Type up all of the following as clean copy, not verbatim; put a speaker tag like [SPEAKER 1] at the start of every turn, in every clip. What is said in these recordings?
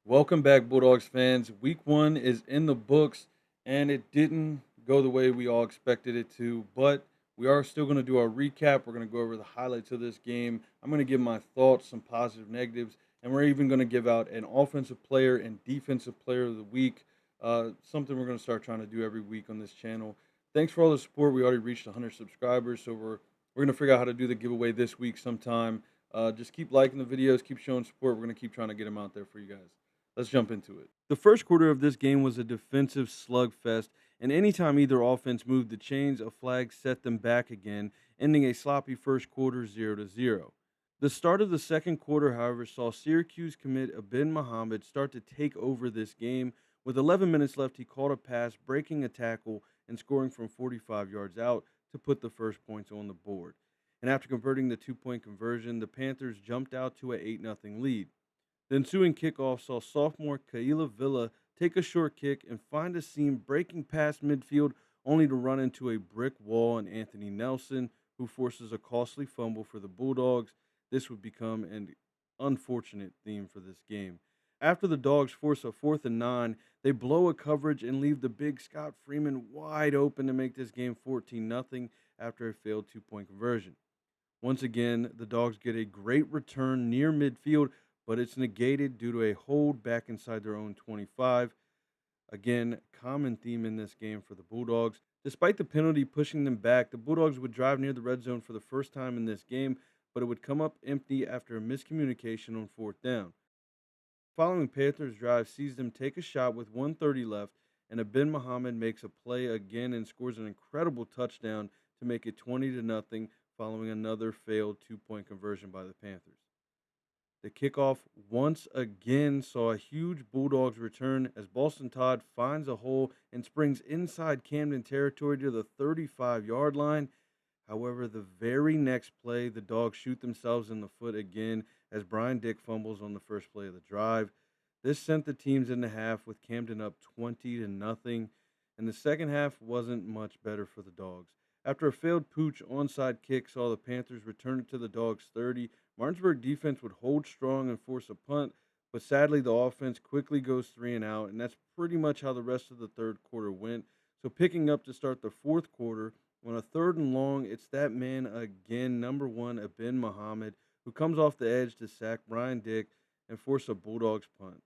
[SPEAKER 1] Welcome back, Bulldogs fans. Week one is in the books, and it didn't go the way we all expected it to, but we are still going to do our recap. We're going to go over the highlights of this game. I'm going to give my thoughts, some positive, negatives, and we're even going to give out an offensive player and defensive player of the week, something we're going to start trying to do every week on this channel. Thanks for all the support. We already reached 100 subscribers, so we're going to figure out how to do the giveaway this week sometime. Just keep liking the videos, keep showing support. We're going to keep trying to get them out there for you guys. Let's jump into it. The first quarter of this game was a defensive slugfest, and anytime either offense moved the chains, a flag set them back again, ending a sloppy first quarter 0-0. The start of the second quarter, however, saw Syracuse commit Abin Muhammad start to take over this game. With 11 minutes left, he caught a pass, breaking a tackle, and scoring from 45 yards out to put the first points on the board. And after converting the two-point conversion, the Panthers jumped out to an 8-0 lead. The ensuing kickoff saw sophomore Kaila Villa take a short kick and find a seam breaking past midfield, only to run into a brick wall and Anthony Nelson, who forces a costly fumble for the Bulldogs. This would become an unfortunate theme for this game. After the Dogs force a 4th and 9, they blow a coverage and leave the big Scott Freeman wide open to make this game 14-0 after a failed two-point conversion. Once again, the Dogs get a great return near midfield, but it's negated due to a hold back inside their own 25. Again, common theme in this game for the Bulldogs. Despite the penalty pushing them back, the Bulldogs would drive near the red zone for the first time in this game, but it would come up empty after a miscommunication on 4th down. Following Panthers drive sees them take a shot with 1:30 left, and Abin Muhammad makes a play again and scores an incredible touchdown to make it 20-0 following another failed two-point conversion by the Panthers. The kickoff once again saw a huge Bulldogs return as Boston Todd finds a hole and springs inside Camden territory to the 35-yard line. However, the very next play, the Dogs shoot themselves in the foot again as Brian Dick fumbles on the first play of the drive. This sent the teams into half with Camden up 20-0, and the second half wasn't much better for the Dogs. After a failed Pooch onside kick saw the Panthers return it to the Dogs 30, Martinsburg defense would hold strong and force a punt, but sadly the offense quickly goes 3-and-out, and that's pretty much how the rest of the third quarter went. So picking up to start the fourth quarter, on a 3rd and long, it's that man again, number one, Abin Muhammad, who comes off the edge to sack Brian Dick and force a Bulldogs punt.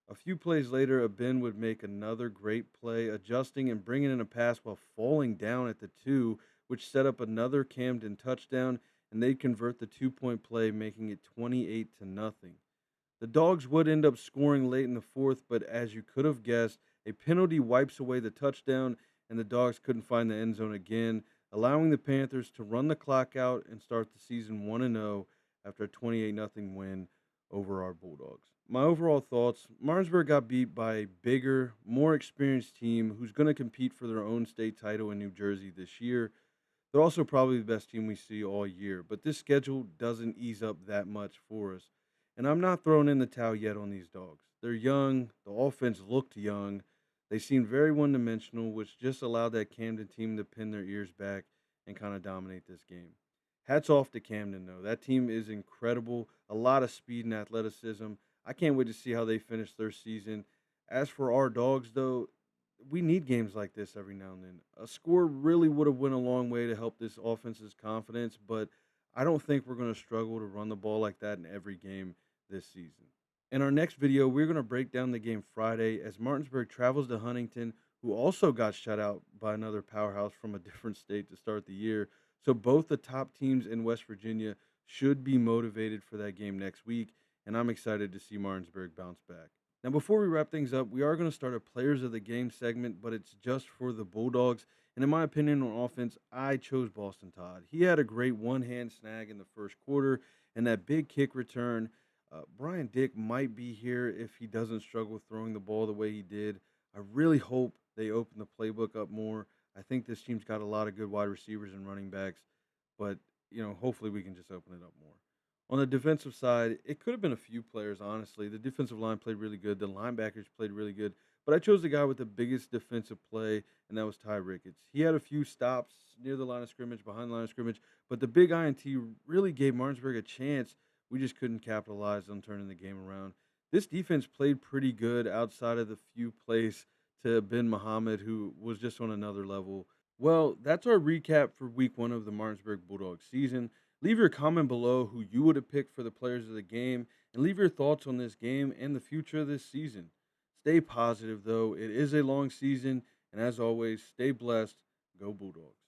[SPEAKER 1] A few plays later, Abin would make another great play, adjusting and bringing in a pass while falling down at the 2, which set up another Camden touchdown, and they'd convert the two-point play, making it 28-0. The Dogs would end up scoring late in the fourth, but as you could have guessed, a penalty wipes away the touchdown, and the Dogs couldn't find the end zone again, allowing the Panthers to run the clock out and start the season 1-0 after a 28-0 win over our Bulldogs. My overall thoughts: Martinsburg got beat by a bigger, more experienced team who's going to compete for their own state title in New Jersey this year. They're also probably the best team we see all year, but this schedule doesn't ease up that much for us. And I'm not throwing in the towel yet on these Dogs. They're young, the offense looked young, they seemed very one dimensional, which just allowed that Camden team to pin their ears back and kind of dominate this game. Hats off to Camden, though. That team is incredible, a lot of speed and athleticism. I can't wait to see how they finish their season. As for our Dogs, though, we need games like this every now and then. A score really would have went a long way to help this offense's confidence, but I don't think we're going to struggle to run the ball like that in every game this season. In our next video, we're going to break down the game Friday as Martinsburg travels to Huntington, who also got shut out by another powerhouse from a different state to start the year. So both the top teams in West Virginia should be motivated for that game next week, and I'm excited to see Martinsburg bounce back. Now, before we wrap things up, we are going to start a Players of the Game segment, but it's just for the Bulldogs. And in my opinion, on offense, I chose Boston Todd. He had a great one-hand snag in the first quarter and that big kick return. Brian Dick might be here if he doesn't struggle throwing the ball the way he did. I really hope they open the playbook up more. I think this team's got a lot of good wide receivers and running backs, but hopefully we can just open it up more. On the defensive side, it could have been a few players, honestly. The defensive line played really good. The linebackers played really good. But I chose the guy with the biggest defensive play, and that was Ty Ricketts. He had a few stops near the line of scrimmage, behind the line of scrimmage, but the big INT really gave Martinsburg a chance. We just couldn't capitalize on turning the game around. This defense played pretty good outside of the few plays to Ben Muhammad, who was just on another level. Well, that's our recap for week one of the Martinsburg Bulldogs season. Leave your comment below who you would have picked for the players of the game and leave your thoughts on this game and the future of this season. Stay positive, though. It is a long season. And as always, stay blessed. Go Bulldogs.